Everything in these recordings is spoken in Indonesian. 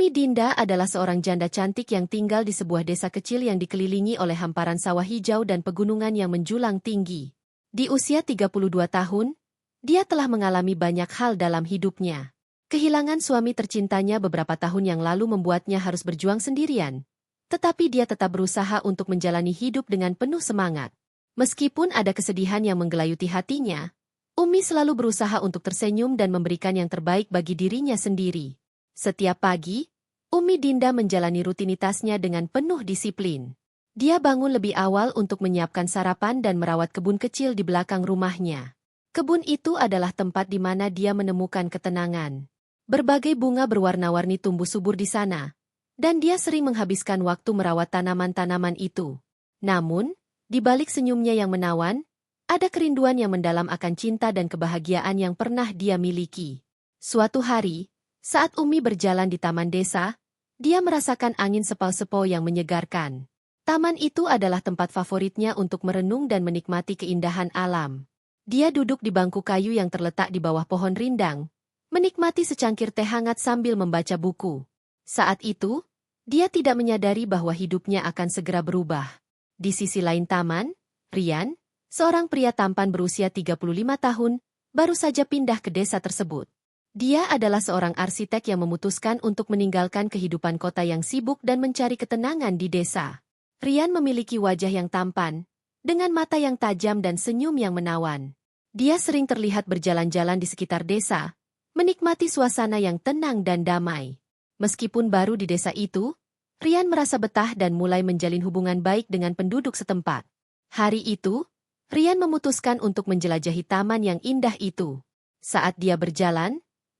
Umi Dinda adalah seorang janda cantik yang tinggal di sebuah desa kecil yang dikelilingi oleh hamparan sawah hijau dan pegunungan yang menjulang tinggi. Di usia 32 tahun, dia telah mengalami banyak hal dalam hidupnya. Kehilangan suami tercintanya beberapa tahun yang lalu membuatnya harus berjuang sendirian. Tetapi dia tetap berusaha untuk menjalani hidup dengan penuh semangat. Meskipun ada kesedihan yang menggelayuti hatinya, Umi selalu berusaha untuk tersenyum dan memberikan yang terbaik bagi dirinya sendiri. Setiap pagi, Umi Dinda menjalani rutinitasnya dengan penuh disiplin. Dia bangun lebih awal untuk menyiapkan sarapan dan merawat kebun kecil di belakang rumahnya. Kebun itu adalah tempat di mana dia menemukan ketenangan. Berbagai bunga berwarna-warni tumbuh subur di sana, dan dia sering menghabiskan waktu merawat tanaman-tanaman itu. Namun, di balik senyumnya yang menawan, ada kerinduan yang mendalam akan cinta dan kebahagiaan yang pernah dia miliki. Suatu hari, saat Umi berjalan di taman desa, dia merasakan angin sepau-sepau yang menyegarkan. Taman itu adalah tempat favoritnya untuk merenung dan menikmati keindahan alam. Dia duduk di bangku kayu yang terletak di bawah pohon rindang, menikmati secangkir teh hangat sambil membaca buku. Saat itu, dia tidak menyadari bahwa hidupnya akan segera berubah. Di sisi lain taman, Rian, seorang pria tampan berusia 35 tahun, baru saja pindah ke desa tersebut. Dia adalah seorang arsitek yang memutuskan untuk meninggalkan kehidupan kota yang sibuk dan mencari ketenangan di desa. Rian memiliki wajah yang tampan, dengan mata yang tajam dan senyum yang menawan. Dia sering terlihat berjalan-jalan di sekitar desa, menikmati suasana yang tenang dan damai. Meskipun baru di desa itu, Rian merasa betah dan mulai menjalin hubungan baik dengan penduduk setempat. Hari itu, Rian memutuskan untuk menjelajahi taman yang indah itu. Saat dia berjalan,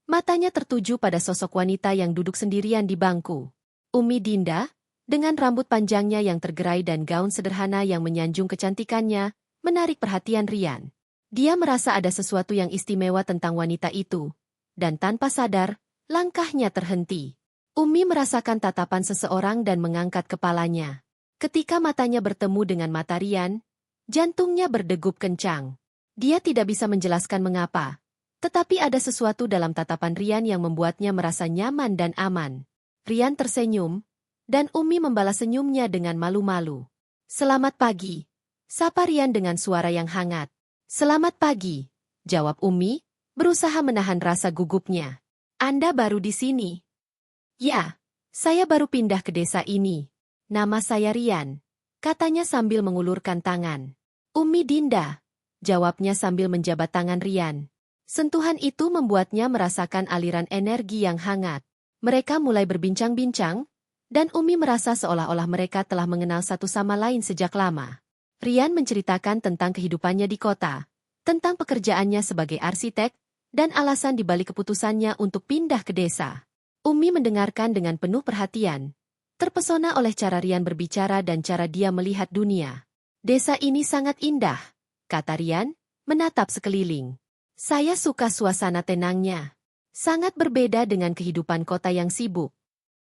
matanya tertuju pada sosok wanita yang duduk sendirian di bangku. Umi Dinda, dengan rambut panjangnya yang tergerai dan gaun sederhana yang menyanjung kecantikannya, menarik perhatian Rian. Dia merasa ada sesuatu yang istimewa tentang wanita itu, dan tanpa sadar, langkahnya terhenti. Umi merasakan tatapan seseorang dan mengangkat kepalanya. Ketika matanya bertemu dengan mata Rian, jantungnya berdegup kencang. Dia tidak bisa menjelaskan mengapa. Tetapi ada sesuatu dalam tatapan Rian yang membuatnya merasa nyaman dan aman. Rian tersenyum, dan Umi membalas senyumnya dengan malu-malu. "Selamat pagi," sapa Rian dengan suara yang hangat. "Selamat pagi," jawab Umi, berusaha menahan rasa gugupnya. "Anda baru di sini?" "Ya, saya baru pindah ke desa ini. Nama saya Rian," katanya sambil mengulurkan tangan. "Umi Dinda," jawabnya sambil menjabat tangan Rian. Sentuhan itu membuatnya merasakan aliran energi yang hangat. Mereka mulai berbincang-bincang, dan Umi merasa seolah-olah mereka telah mengenal satu sama lain sejak lama. Rian menceritakan tentang kehidupannya di kota, tentang pekerjaannya sebagai arsitek, dan alasan di balik keputusannya untuk pindah ke desa. Umi mendengarkan dengan penuh perhatian, terpesona oleh cara Rian berbicara dan cara dia melihat dunia. "Desa ini sangat indah," kata Rian, menatap sekeliling. "Saya suka suasana tenangnya. Sangat berbeda dengan kehidupan kota yang sibuk."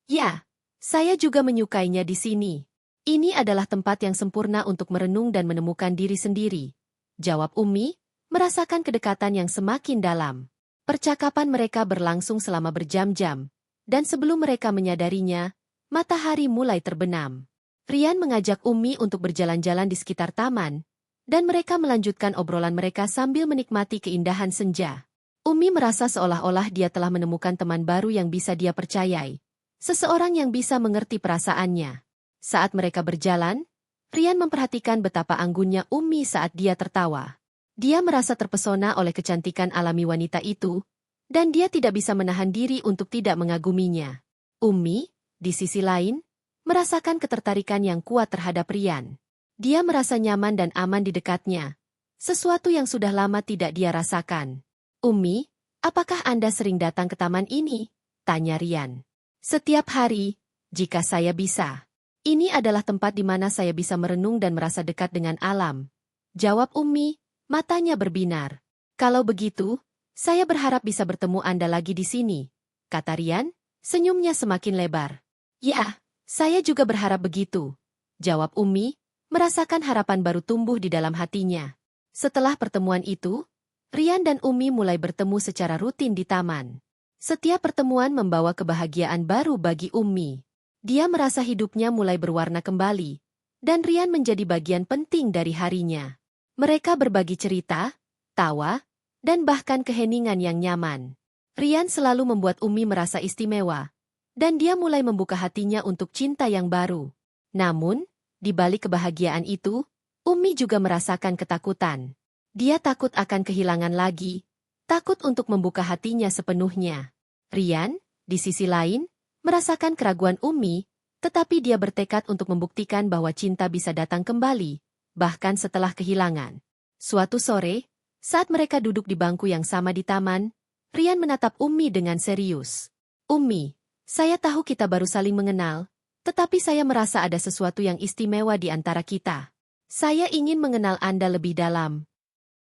"Ya, saya juga menyukainya di sini. Ini adalah tempat yang sempurna untuk merenung dan menemukan diri sendiri," jawab Umi, merasakan kedekatan yang semakin dalam. Percakapan mereka berlangsung selama berjam-jam, dan sebelum mereka menyadarinya, matahari mulai terbenam. Rian mengajak Umi untuk berjalan-jalan di sekitar taman, dan mereka melanjutkan obrolan mereka sambil menikmati keindahan senja. Umi merasa seolah-olah dia telah menemukan teman baru yang bisa dia percayai. Seseorang yang bisa mengerti perasaannya. Saat mereka berjalan, Rian memperhatikan betapa anggunnya Umi saat dia tertawa. Dia merasa terpesona oleh kecantikan alami wanita itu, dan dia tidak bisa menahan diri untuk tidak mengaguminya. Umi, di sisi lain, merasakan ketertarikan yang kuat terhadap Rian. Dia merasa nyaman dan aman di dekatnya, sesuatu yang sudah lama tidak dia rasakan. "Umi, apakah Anda sering datang ke taman ini?" tanya Rian. "Setiap hari, jika saya bisa. Ini adalah tempat di mana saya bisa merenung dan merasa dekat dengan alam," jawab Umi, matanya berbinar. "Kalau begitu, saya berharap bisa bertemu Anda lagi di sini," kata Rian, senyumnya semakin lebar. "Ya, saya juga berharap begitu," jawab Umi, merasakan harapan baru tumbuh di dalam hatinya. Setelah pertemuan itu, Rian dan Umi mulai bertemu secara rutin di taman. Setiap pertemuan membawa kebahagiaan baru bagi Ummi. Dia merasa hidupnya mulai berwarna kembali, dan Rian menjadi bagian penting dari harinya. Mereka berbagi cerita, tawa, dan bahkan keheningan yang nyaman. Rian selalu membuat Ummi merasa istimewa, dan dia mulai membuka hatinya untuk cinta yang baru. Namun, di balik kebahagiaan itu, Ummi juga merasakan ketakutan. Dia takut akan kehilangan lagi, takut untuk membuka hatinya sepenuhnya. Rian, di sisi lain, merasakan keraguan Ummi, tetapi dia bertekad untuk membuktikan bahwa cinta bisa datang kembali, bahkan setelah kehilangan. Suatu sore, saat mereka duduk di bangku yang sama di taman, Rian menatap Ummi dengan serius. "Ummi, saya tahu kita baru saling mengenal, tetapi saya merasa ada sesuatu yang istimewa di antara kita. Saya ingin mengenal Anda lebih dalam."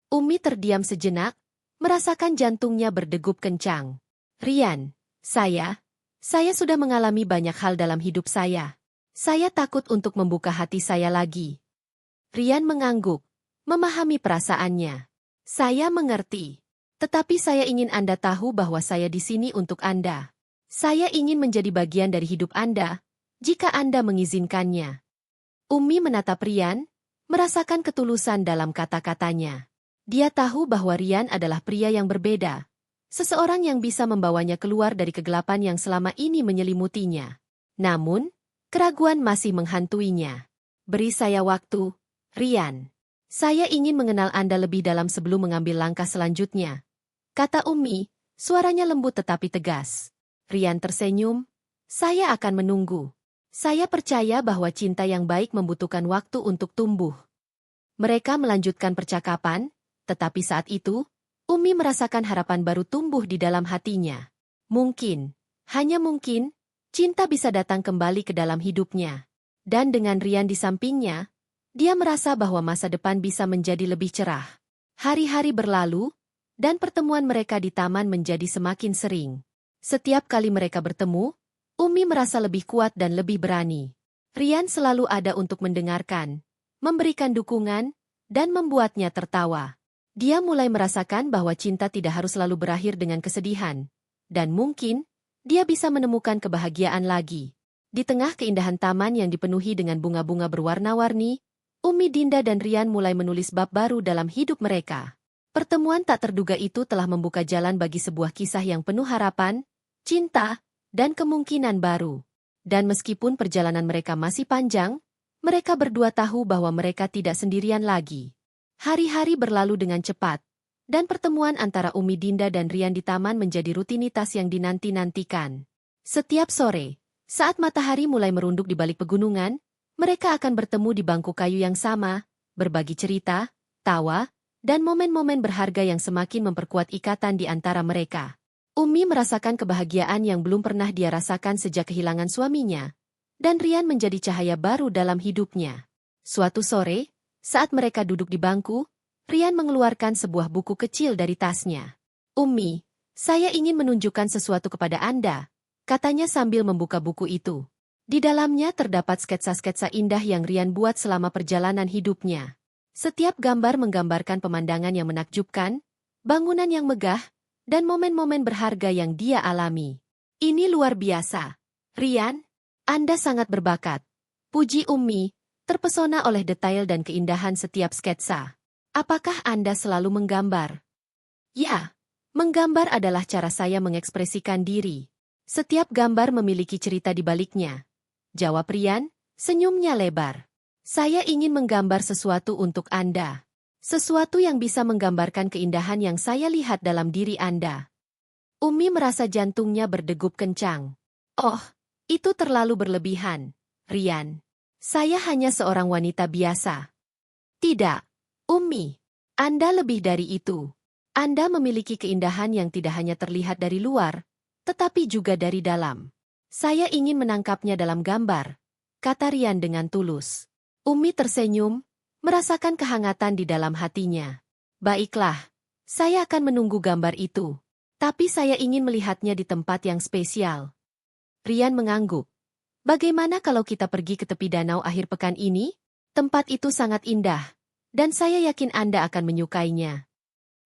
Ummi terdiam sejenak, merasakan jantungnya berdegup kencang. "Rian, saya sudah mengalami banyak hal dalam hidup saya. Saya takut untuk membuka hati saya lagi." Rian mengangguk, memahami perasaannya. "Saya mengerti. Tetapi saya ingin Anda tahu bahwa saya di sini untuk Anda. Saya ingin menjadi bagian dari hidup Anda, jika Anda mengizinkannya." Ummi menatap Rian, merasakan ketulusan dalam kata-katanya. Dia tahu bahwa Rian adalah pria yang berbeda. Seseorang yang bisa membawanya keluar dari kegelapan yang selama ini menyelimutinya. Namun, keraguan masih menghantuinya. "Beri saya waktu, Rian. Saya ingin mengenal Anda lebih dalam sebelum mengambil langkah selanjutnya," kata Ummi, suaranya lembut tetapi tegas. Rian tersenyum. "Saya akan menunggu. Saya percaya bahwa cinta yang baik membutuhkan waktu untuk tumbuh." Mereka melanjutkan percakapan, tetapi saat itu, Ummi merasakan harapan baru tumbuh di dalam hatinya. Mungkin, hanya mungkin, cinta bisa datang kembali ke dalam hidupnya. Dan dengan Rian di sampingnya, dia merasa bahwa masa depan bisa menjadi lebih cerah. Hari-hari berlalu, dan pertemuan mereka di taman menjadi semakin sering. Setiap kali mereka bertemu, Ummi merasa lebih kuat dan lebih berani. Rian selalu ada untuk mendengarkan, memberikan dukungan, dan membuatnya tertawa. Dia mulai merasakan bahwa cinta tidak harus selalu berakhir dengan kesedihan, dan mungkin, dia bisa menemukan kebahagiaan lagi. Di tengah keindahan taman yang dipenuhi dengan bunga-bunga berwarna-warni, Ummi, Dinda dan Rian mulai menulis bab baru dalam hidup mereka. Pertemuan tak terduga itu telah membuka jalan bagi sebuah kisah yang penuh harapan, cinta, dan kemungkinan baru. Dan meskipun perjalanan mereka masih panjang, mereka berdua tahu bahwa mereka tidak sendirian lagi. Hari-hari berlalu dengan cepat, dan pertemuan antara Ummi, Dinda dan Rian di taman menjadi rutinitas yang dinanti-nantikan. Setiap sore, saat matahari mulai merunduk di balik pegunungan, mereka akan bertemu di bangku kayu yang sama, berbagi cerita, tawa, dan momen-momen berharga yang semakin memperkuat ikatan di antara mereka. Ummi merasakan kebahagiaan yang belum pernah dia rasakan sejak kehilangan suaminya, dan Rian menjadi cahaya baru dalam hidupnya. Suatu sore, saat mereka duduk di bangku, Rian mengeluarkan sebuah buku kecil dari tasnya. "Ummi, saya ingin menunjukkan sesuatu kepada Anda," katanya sambil membuka buku itu. Di dalamnya terdapat sketsa-sketsa indah yang Rian buat selama perjalanan hidupnya. Setiap gambar menggambarkan pemandangan yang menakjubkan, bangunan yang megah, dan momen-momen berharga yang dia alami. "Ini luar biasa. Rian, Anda sangat berbakat," puji Ummi, terpesona oleh detail dan keindahan setiap sketsa. "Apakah Anda selalu menggambar?" "Ya, menggambar adalah cara saya mengekspresikan diri. Setiap gambar memiliki cerita di baliknya," jawab Rian, senyumnya lebar. "Saya ingin menggambar sesuatu untuk Anda. Sesuatu yang bisa menggambarkan keindahan yang saya lihat dalam diri Anda." Ummi merasa jantungnya berdegup kencang. "Oh, itu terlalu berlebihan, Rian. Saya hanya seorang wanita biasa." "Tidak, Ummi. Anda lebih dari itu. Anda memiliki keindahan yang tidak hanya terlihat dari luar, tetapi juga dari dalam. Saya ingin menangkapnya dalam gambar," kata Rian dengan tulus. Ummi tersenyum, merasakan kehangatan di dalam hatinya. "Baiklah, saya akan menunggu gambar itu. Tapi saya ingin melihatnya di tempat yang spesial." Rian mengangguk. "Bagaimana kalau kita pergi ke tepi danau akhir pekan ini? Tempat itu sangat indah, dan saya yakin Anda akan menyukainya."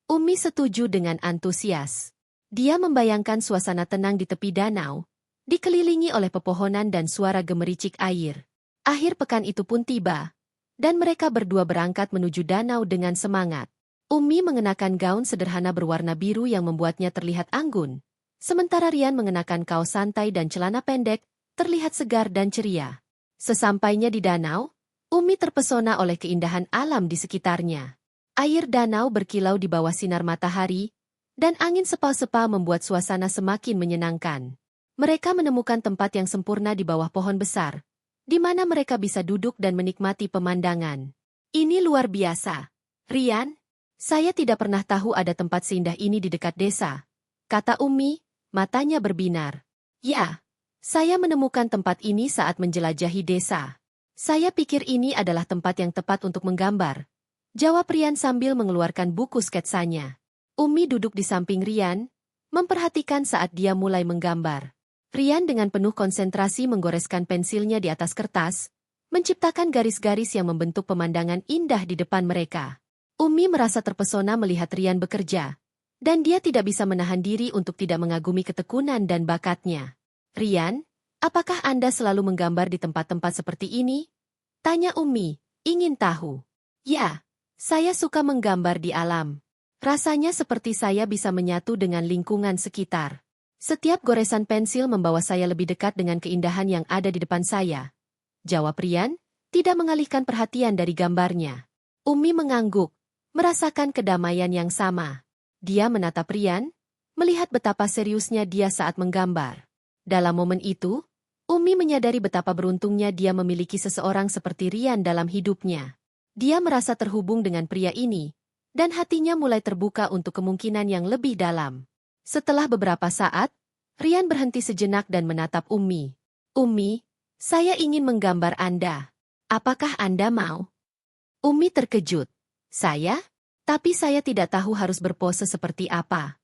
Ummi setuju dengan antusias. Dia membayangkan suasana tenang di tepi danau, dikelilingi oleh pepohonan dan suara gemericik air. Akhir pekan itu pun tiba, dan mereka berdua berangkat menuju danau dengan semangat. Umi mengenakan gaun sederhana berwarna biru yang membuatnya terlihat anggun, sementara Rian mengenakan kaos santai dan celana pendek, terlihat segar dan ceria. Sesampainya di danau, Umi terpesona oleh keindahan alam di sekitarnya. Air danau berkilau di bawah sinar matahari, dan angin sepal-sepal membuat suasana semakin menyenangkan. Mereka menemukan tempat yang sempurna di bawah pohon besar, di mana mereka bisa duduk dan menikmati pemandangan. Ini luar biasa. Rian, saya tidak pernah tahu ada tempat seindah ini di dekat desa, kata Umi, matanya berbinar. Ya, saya menemukan tempat ini saat menjelajahi desa. Saya pikir ini adalah tempat yang tepat untuk menggambar, jawab Rian sambil mengeluarkan buku sketsanya. Umi duduk di samping Rian, memperhatikan saat dia mulai menggambar. Rian dengan penuh konsentrasi menggoreskan pensilnya di atas kertas, menciptakan garis-garis yang membentuk pemandangan indah di depan mereka. Umi merasa terpesona melihat Rian bekerja, dan dia tidak bisa menahan diri untuk tidak mengagumi ketekunan dan bakatnya. Rian, apakah Anda selalu menggambar di tempat-tempat seperti ini? Tanya Umi, ingin tahu. Ya, saya suka menggambar di alam. Rasanya seperti saya bisa menyatu dengan lingkungan sekitar. Setiap goresan pensil membawa saya lebih dekat dengan keindahan yang ada di depan saya, jawab Rian, tidak mengalihkan perhatian dari gambarnya. Umi mengangguk, merasakan kedamaian yang sama. Dia menatap Rian, melihat betapa seriusnya dia saat menggambar. Dalam momen itu, Umi menyadari betapa beruntungnya dia memiliki seseorang seperti Rian dalam hidupnya. Dia merasa terhubung dengan pria ini, dan hatinya mulai terbuka untuk kemungkinan yang lebih dalam. Setelah beberapa saat, Rian berhenti sejenak dan menatap Umi. Umi, saya ingin menggambar Anda. Apakah Anda mau? Umi terkejut. Saya? Tapi saya tidak tahu harus berpose seperti apa.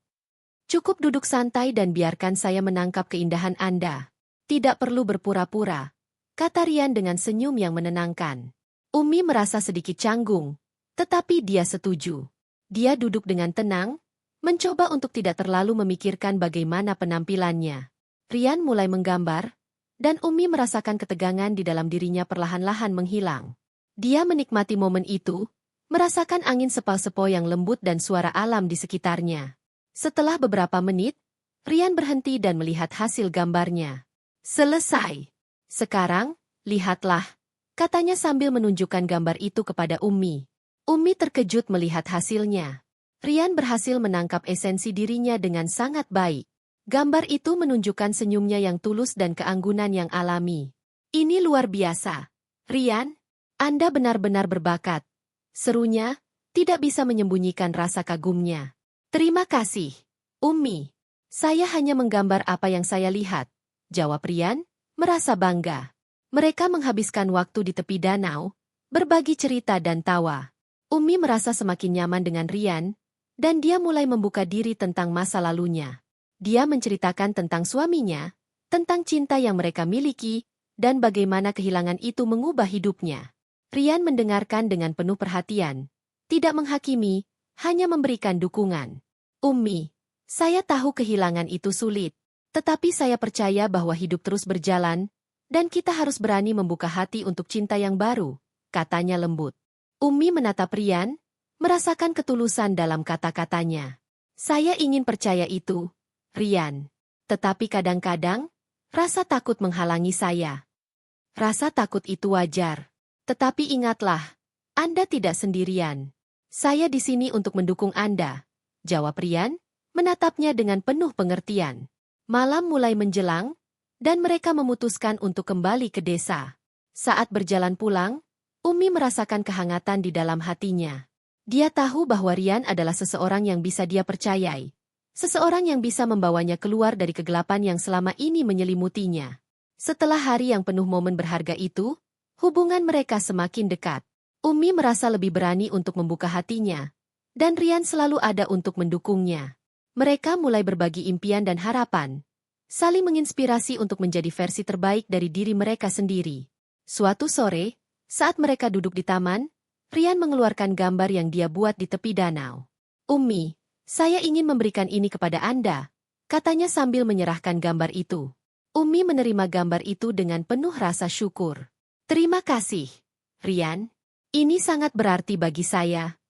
Cukup duduk santai dan biarkan saya menangkap keindahan Anda. Tidak perlu berpura-pura, kata Rian dengan senyum yang menenangkan. Umi merasa sedikit canggung, tetapi dia setuju. Dia duduk dengan tenang, mencoba untuk tidak terlalu memikirkan bagaimana penampilannya. Rian mulai menggambar, dan Umi merasakan ketegangan di dalam dirinya perlahan-lahan menghilang. Dia menikmati momen itu, merasakan angin sepal-sepal yang lembut dan suara alam di sekitarnya. Setelah beberapa menit, Rian berhenti dan melihat hasil gambarnya. Selesai. Sekarang, lihatlah, katanya sambil menunjukkan gambar itu kepada Umi. Umi terkejut melihat hasilnya. Rian berhasil menangkap esensi dirinya dengan sangat baik. Gambar itu menunjukkan senyumnya yang tulus dan keanggunan yang alami. Ini luar biasa. Rian, Anda benar-benar berbakat. Serunya, tidak bisa menyembunyikan rasa kagumnya. Terima kasih, Umi. Saya hanya menggambar apa yang saya lihat, jawab Rian, merasa bangga. Mereka menghabiskan waktu di tepi danau, berbagi cerita dan tawa. Umi merasa semakin nyaman dengan Rian, dan dia mulai membuka diri tentang masa lalunya. Dia menceritakan tentang suaminya, tentang cinta yang mereka miliki, dan bagaimana kehilangan itu mengubah hidupnya. Rian mendengarkan dengan penuh perhatian, tidak menghakimi, hanya memberikan dukungan. Umi, saya tahu kehilangan itu sulit, tetapi saya percaya bahwa hidup terus berjalan, dan kita harus berani membuka hati untuk cinta yang baru, katanya lembut. Umi menatap Rian, merasakan ketulusan dalam kata-katanya. Saya ingin percaya itu, Rian. Tetapi kadang-kadang, rasa takut menghalangi saya. Rasa takut itu wajar. Tetapi ingatlah, Anda tidak sendirian. Saya di sini untuk mendukung Anda, jawab Rian, menatapnya dengan penuh pengertian. Malam mulai menjelang, dan mereka memutuskan untuk kembali ke desa. Saat berjalan pulang, Umi merasakan kehangatan di dalam hatinya. Dia tahu bahwa Rian adalah seseorang yang bisa dia percayai. Seseorang yang bisa membawanya keluar dari kegelapan yang selama ini menyelimutinya. Setelah hari yang penuh momen berharga itu, hubungan mereka semakin dekat. Umi merasa lebih berani untuk membuka hatinya, dan Rian selalu ada untuk mendukungnya. Mereka mulai berbagi impian dan harapan, saling menginspirasi untuk menjadi versi terbaik dari diri mereka sendiri. Suatu sore, saat mereka duduk di taman, Rian mengeluarkan gambar yang dia buat di tepi danau. Umi, saya ingin memberikan ini kepada Anda, katanya sambil menyerahkan gambar itu. Umi menerima gambar itu dengan penuh rasa syukur. Terima kasih, Rian. Ini sangat berarti bagi saya.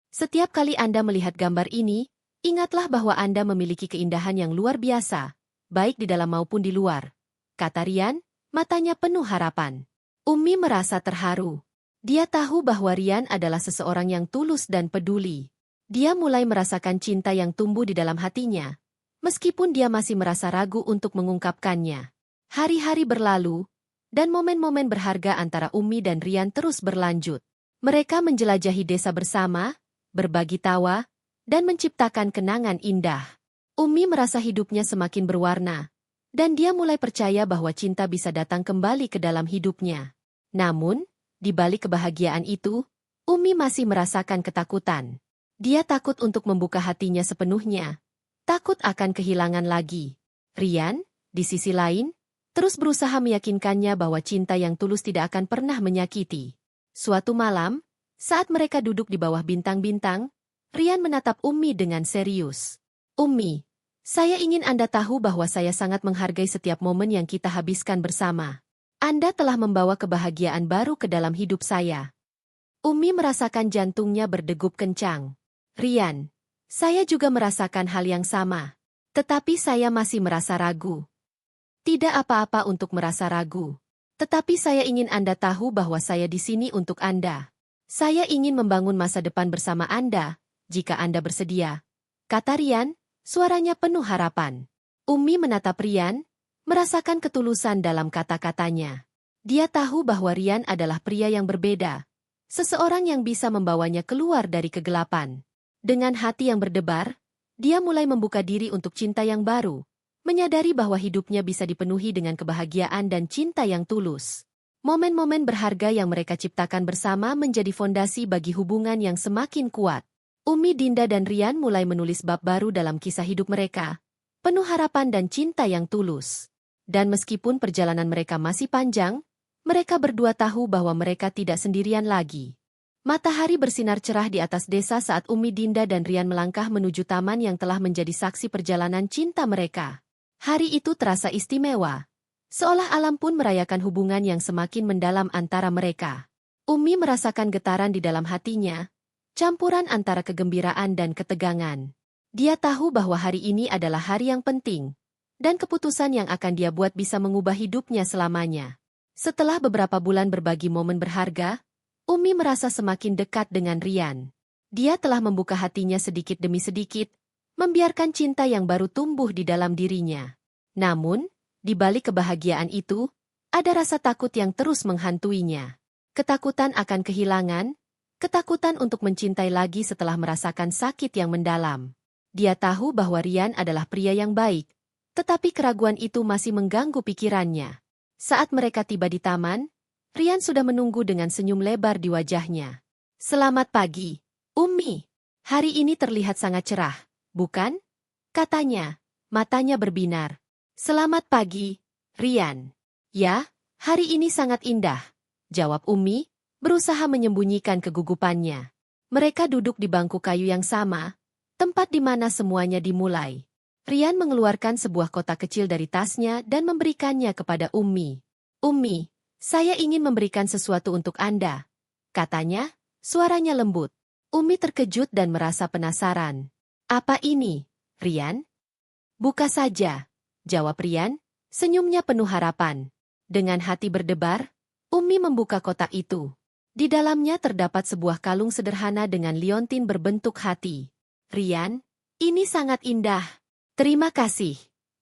Setiap kali Anda melihat gambar ini, ingatlah bahwa Anda memiliki keindahan yang luar biasa, baik di dalam maupun di luar, kata Rian, matanya penuh harapan. Umi merasa terharu. Dia tahu bahwa Rian adalah seseorang yang tulus dan peduli. Dia mulai merasakan cinta yang tumbuh di dalam hatinya, meskipun dia masih merasa ragu untuk mengungkapkannya. Hari-hari berlalu, dan momen-momen berharga antara Umi dan Rian terus berlanjut. Mereka menjelajahi desa bersama, berbagi tawa, dan menciptakan kenangan indah. Umi merasa hidupnya semakin berwarna, dan dia mulai percaya bahwa cinta bisa datang kembali ke dalam hidupnya. Namun, di balik kebahagiaan itu, Umi masih merasakan ketakutan. Dia takut untuk membuka hatinya sepenuhnya. Takut akan kehilangan lagi. Rian, di sisi lain, terus berusaha meyakinkannya bahwa cinta yang tulus tidak akan pernah menyakiti. Suatu malam, saat mereka duduk di bawah bintang-bintang, Rian menatap Umi dengan serius. Umi, saya ingin Anda tahu bahwa saya sangat menghargai setiap momen yang kita habiskan bersama. Anda telah membawa kebahagiaan baru ke dalam hidup saya. Umi merasakan jantungnya berdegup kencang. Rian, saya juga merasakan hal yang sama. Tetapi saya masih merasa ragu. Tidak apa-apa untuk merasa ragu. Tetapi saya ingin Anda tahu bahwa saya di sini untuk Anda. Saya ingin membangun masa depan bersama Anda, jika Anda bersedia, kata Rian, suaranya penuh harapan. Umi menatap Rian, merasakan ketulusan dalam kata-katanya. Dia tahu bahwa Rian adalah pria yang berbeda, seseorang yang bisa membawanya keluar dari kegelapan. Dengan hati yang berdebar, dia mulai membuka diri untuk cinta yang baru, menyadari bahwa hidupnya bisa dipenuhi dengan kebahagiaan dan cinta yang tulus. Momen-momen berharga yang mereka ciptakan bersama menjadi fondasi bagi hubungan yang semakin kuat. Umi, Dinda dan Rian mulai menulis bab baru dalam kisah hidup mereka, penuh harapan dan cinta yang tulus. Dan meskipun perjalanan mereka masih panjang, mereka berdua tahu bahwa mereka tidak sendirian lagi. Matahari bersinar cerah di atas desa saat Umi, Dinda dan Rian melangkah menuju taman yang telah menjadi saksi perjalanan cinta mereka. Hari itu terasa istimewa, seolah alam pun merayakan hubungan yang semakin mendalam antara mereka. Umi merasakan getaran di dalam hatinya, campuran antara kegembiraan dan ketegangan. Dia tahu bahwa hari ini adalah hari yang penting, dan keputusan yang akan dia buat bisa mengubah hidupnya selamanya. Setelah beberapa bulan berbagi momen berharga, Umi merasa semakin dekat dengan Rian. Dia telah membuka hatinya sedikit demi sedikit, membiarkan cinta yang baru tumbuh di dalam dirinya. Namun, di balik kebahagiaan itu, ada rasa takut yang terus menghantuinya. Ketakutan akan kehilangan, ketakutan untuk mencintai lagi setelah merasakan sakit yang mendalam. Dia tahu bahwa Rian adalah pria yang baik, tetapi keraguan itu masih mengganggu pikirannya. Saat mereka tiba di taman, Rian sudah menunggu dengan senyum lebar di wajahnya. Selamat pagi, Umi. Hari ini terlihat sangat cerah, bukan? Katanya, matanya berbinar. Selamat pagi, Rian. Ya, hari ini sangat indah, jawab Umi, berusaha menyembunyikan kegugupannya. Mereka duduk di bangku kayu yang sama, tempat di mana semuanya dimulai. Rian mengeluarkan sebuah kotak kecil dari tasnya dan memberikannya kepada Umi. Umi, saya ingin memberikan sesuatu untuk Anda, katanya, suaranya lembut. Umi terkejut dan merasa penasaran. Apa ini, Rian? Buka saja, jawab Rian, senyumnya penuh harapan. Dengan hati berdebar, Umi membuka kotak itu. Di dalamnya terdapat sebuah kalung sederhana dengan liontin berbentuk hati. Rian, ini sangat indah. Terima kasih,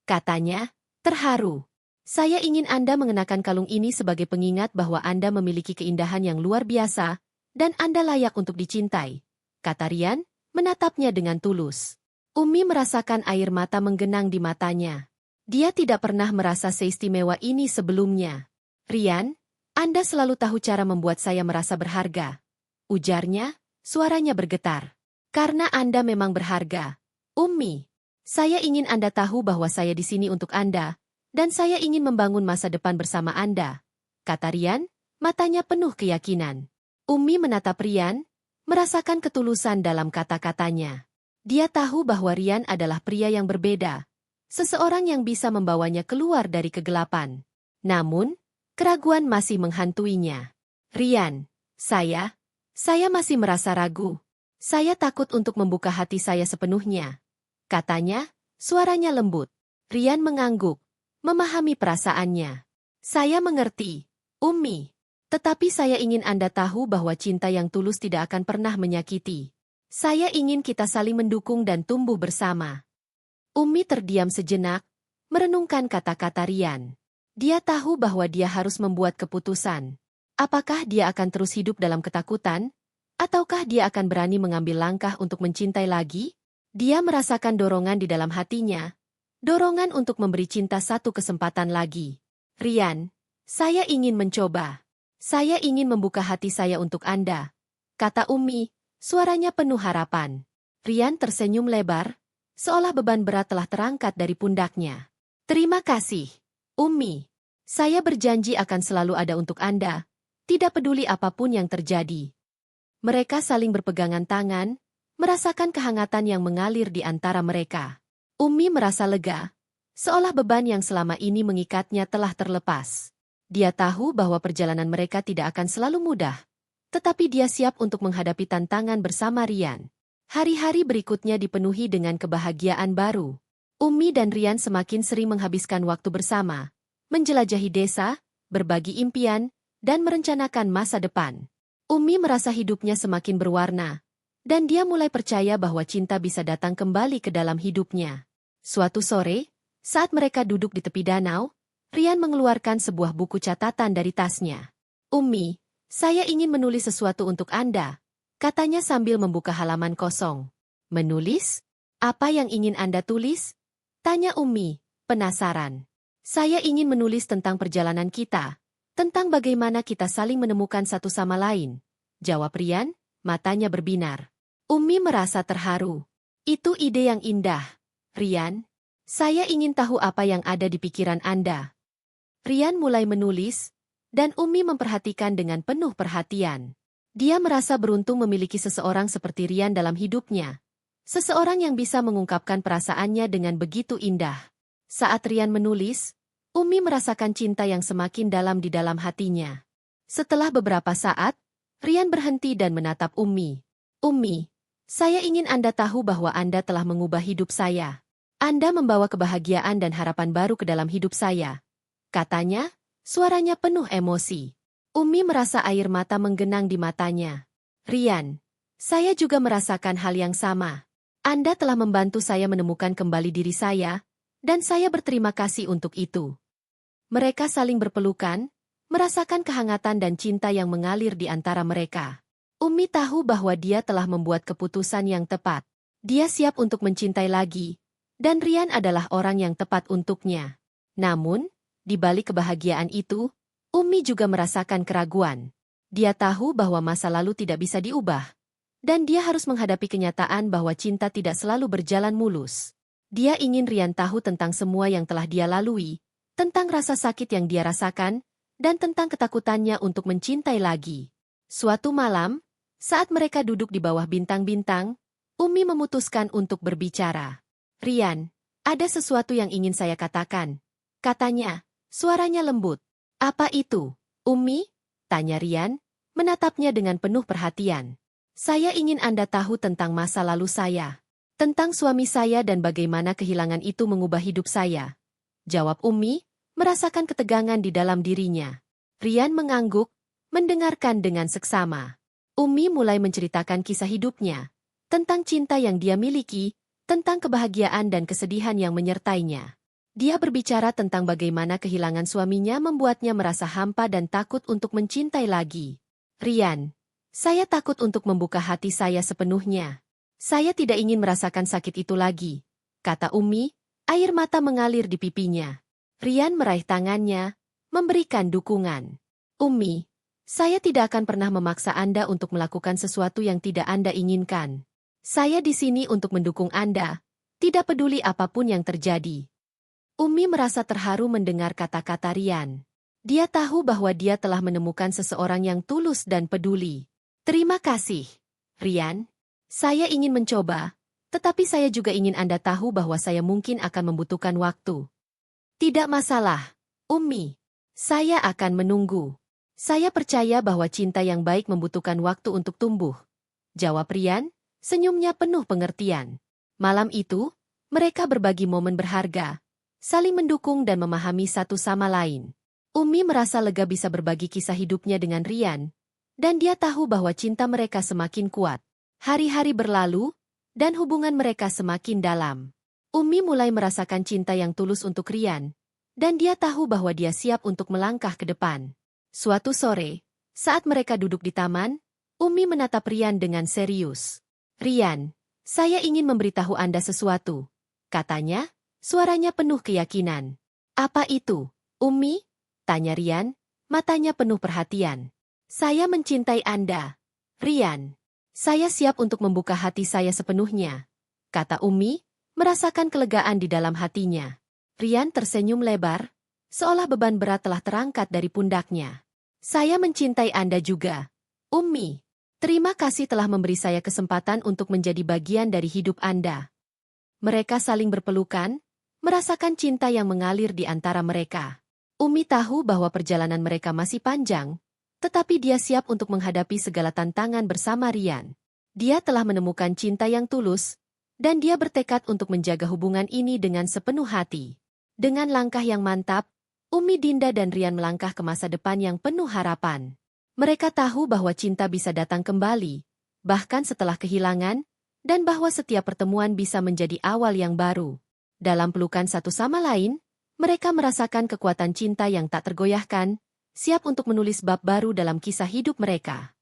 katanya, terharu. Saya ingin Anda mengenakan kalung ini sebagai pengingat bahwa Anda memiliki keindahan yang luar biasa, dan Anda layak untuk dicintai, kata Rian, menatapnya dengan tulus. Umi merasakan air mata menggenang di matanya. Dia tidak pernah merasa seistimewa ini sebelumnya. Rian, Anda selalu tahu cara membuat saya merasa berharga, ujarnya, suaranya bergetar. Karena Anda memang berharga, Umi. Saya ingin Anda tahu bahwa saya di sini untuk Anda, dan saya ingin membangun masa depan bersama Anda, kata Rian, matanya penuh keyakinan. Umi menatap Rian, merasakan ketulusan dalam kata-katanya. Dia tahu bahwa Rian adalah pria yang berbeda, Seseorang yang bisa membawanya keluar dari kegelapan. Namun, keraguan masih menghantuinya. Rian, saya masih merasa ragu. Saya takut untuk membuka hati saya sepenuhnya. Katanya, suaranya lembut. Rian mengangguk, memahami perasaannya. Saya mengerti, Umi. Tetapi saya ingin Anda tahu bahwa cinta yang tulus tidak akan pernah menyakiti. Saya ingin kita saling mendukung dan tumbuh bersama. Umi terdiam sejenak, merenungkan kata-kata Rian. Dia tahu bahwa dia harus membuat keputusan. Apakah dia akan terus hidup dalam ketakutan? Ataukah dia akan berani mengambil langkah untuk mencintai lagi? Dia merasakan dorongan di dalam hatinya. Dorongan untuk memberi cinta satu kesempatan lagi. Rian, saya ingin mencoba. Saya ingin membuka hati saya untuk Anda. Kata Umi, suaranya penuh harapan. Rian tersenyum lebar, seolah beban berat telah terangkat dari pundaknya. Terima kasih, Umi. Saya berjanji akan selalu ada untuk Anda, tidak peduli apapun yang terjadi. Mereka saling berpegangan tangan, merasakan kehangatan yang mengalir di antara mereka. Umi merasa lega, seolah beban yang selama ini mengikatnya telah terlepas. Dia tahu bahwa perjalanan mereka tidak akan selalu mudah, tetapi dia siap untuk menghadapi tantangan bersama Rian. Hari-hari berikutnya dipenuhi dengan kebahagiaan baru. Umi dan Rian semakin sering menghabiskan waktu bersama, menjelajahi desa, berbagi impian, dan merencanakan masa depan. Umi merasa hidupnya semakin berwarna, dan dia mulai percaya bahwa cinta bisa datang kembali ke dalam hidupnya. Suatu sore, saat mereka duduk di tepi danau, Rian mengeluarkan sebuah buku catatan dari tasnya. Umi, saya ingin menulis sesuatu untuk Anda, katanya sambil membuka halaman kosong. Menulis? Apa yang ingin Anda tulis? Tanya Umi, penasaran. Saya ingin menulis tentang perjalanan kita, tentang bagaimana kita saling menemukan satu sama lain. Jawab Rian, matanya berbinar. Umi merasa terharu. Itu ide yang indah. Rian, saya ingin tahu apa yang ada di pikiran Anda. Rian mulai menulis, dan Umi memperhatikan dengan penuh perhatian. Dia merasa beruntung memiliki seseorang seperti Rian dalam hidupnya. Seseorang yang bisa mengungkapkan perasaannya dengan begitu indah. Saat Rian menulis, Umi merasakan cinta yang semakin dalam di dalam hatinya. Setelah beberapa saat, Rian berhenti dan menatap Umi. Umi, saya ingin Anda tahu bahwa Anda telah mengubah hidup saya. Anda membawa kebahagiaan dan harapan baru ke dalam hidup saya. Katanya, suaranya penuh emosi. Umi merasa air mata menggenang di matanya. Rian, saya juga merasakan hal yang sama. Anda telah membantu saya menemukan kembali diri saya, dan saya berterima kasih untuk itu. Mereka saling berpelukan, merasakan kehangatan dan cinta yang mengalir di antara mereka. Umi tahu bahwa dia telah membuat keputusan yang tepat. Dia siap untuk mencintai lagi, dan Rian adalah orang yang tepat untuknya. Namun, di balik kebahagiaan itu, Umi juga merasakan keraguan. Dia tahu bahwa masa lalu tidak bisa diubah, dan dia harus menghadapi kenyataan bahwa cinta tidak selalu berjalan mulus. Dia ingin Rian tahu tentang semua yang telah dia lalui, tentang rasa sakit yang dia rasakan, dan tentang ketakutannya untuk mencintai lagi. Suatu malam, saat mereka duduk di bawah bintang-bintang, Umi memutuskan untuk berbicara. Rian, ada sesuatu yang ingin saya katakan. Katanya, suaranya lembut. Apa itu, Umi? Tanya Rian, menatapnya dengan penuh perhatian. Saya ingin Anda tahu tentang masa lalu saya. Tentang suami saya dan bagaimana kehilangan itu mengubah hidup saya. Jawab Umi, merasakan ketegangan di dalam dirinya. Rian mengangguk, mendengarkan dengan seksama. Umi mulai menceritakan kisah hidupnya, tentang cinta yang dia miliki, tentang kebahagiaan dan kesedihan yang menyertainya. Dia berbicara tentang bagaimana kehilangan suaminya membuatnya merasa hampa dan takut untuk mencintai lagi. Rian, saya takut untuk membuka hati saya sepenuhnya. Saya tidak ingin merasakan sakit itu lagi, kata Umi, air mata mengalir di pipinya. Rian meraih tangannya, memberikan dukungan. Umi, saya tidak akan pernah memaksa Anda untuk melakukan sesuatu yang tidak Anda inginkan. Saya di sini untuk mendukung Anda, tidak peduli apapun yang terjadi. Umi merasa terharu mendengar kata-kata Rian. Dia tahu bahwa dia telah menemukan seseorang yang tulus dan peduli. Terima kasih, Rian. Saya ingin mencoba, Tetapi saya juga ingin Anda tahu bahwa saya mungkin akan membutuhkan waktu. Tidak masalah, Ummi. Saya akan menunggu. Saya percaya bahwa cinta yang baik membutuhkan waktu untuk tumbuh. Jawab Rian, senyumnya penuh pengertian. Malam itu, mereka berbagi momen berharga, saling mendukung dan memahami satu sama lain. Ummi merasa lega bisa berbagi kisah hidupnya dengan Rian, dan dia tahu bahwa cinta mereka semakin kuat. Hari-hari berlalu, dan hubungan mereka semakin dalam. Ummi mulai merasakan cinta yang tulus untuk Rian, dan dia tahu bahwa dia siap untuk melangkah ke depan. Suatu sore, saat mereka duduk di taman, Ummi menatap Rian dengan serius. Rian, saya ingin memberitahu Anda sesuatu, katanya, suaranya penuh keyakinan. Apa itu, Ummi? Tanya Rian, matanya penuh perhatian. Saya mencintai Anda, Rian. Saya siap untuk membuka hati saya sepenuhnya, kata Ummi, merasakan kelegaan di dalam hatinya. Rian tersenyum lebar, seolah beban berat telah terangkat dari pundaknya. Saya mencintai Anda juga, Ummi. Terima kasih telah memberi saya kesempatan untuk menjadi bagian dari hidup Anda. Mereka saling berpelukan, merasakan cinta yang mengalir di antara mereka. Ummi tahu bahwa perjalanan mereka masih panjang, tetapi dia siap untuk menghadapi segala tantangan bersama Rian. Dia telah menemukan cinta yang tulus, dan dia bertekad untuk menjaga hubungan ini dengan sepenuh hati. Dengan langkah yang mantap, Ummi, Dinda dan Rian melangkah ke masa depan yang penuh harapan. Mereka tahu bahwa cinta bisa datang kembali, bahkan setelah kehilangan, dan bahwa setiap pertemuan bisa menjadi awal yang baru. Dalam pelukan satu sama lain, mereka merasakan kekuatan cinta yang tak tergoyahkan, siap untuk menulis bab baru dalam kisah hidup mereka.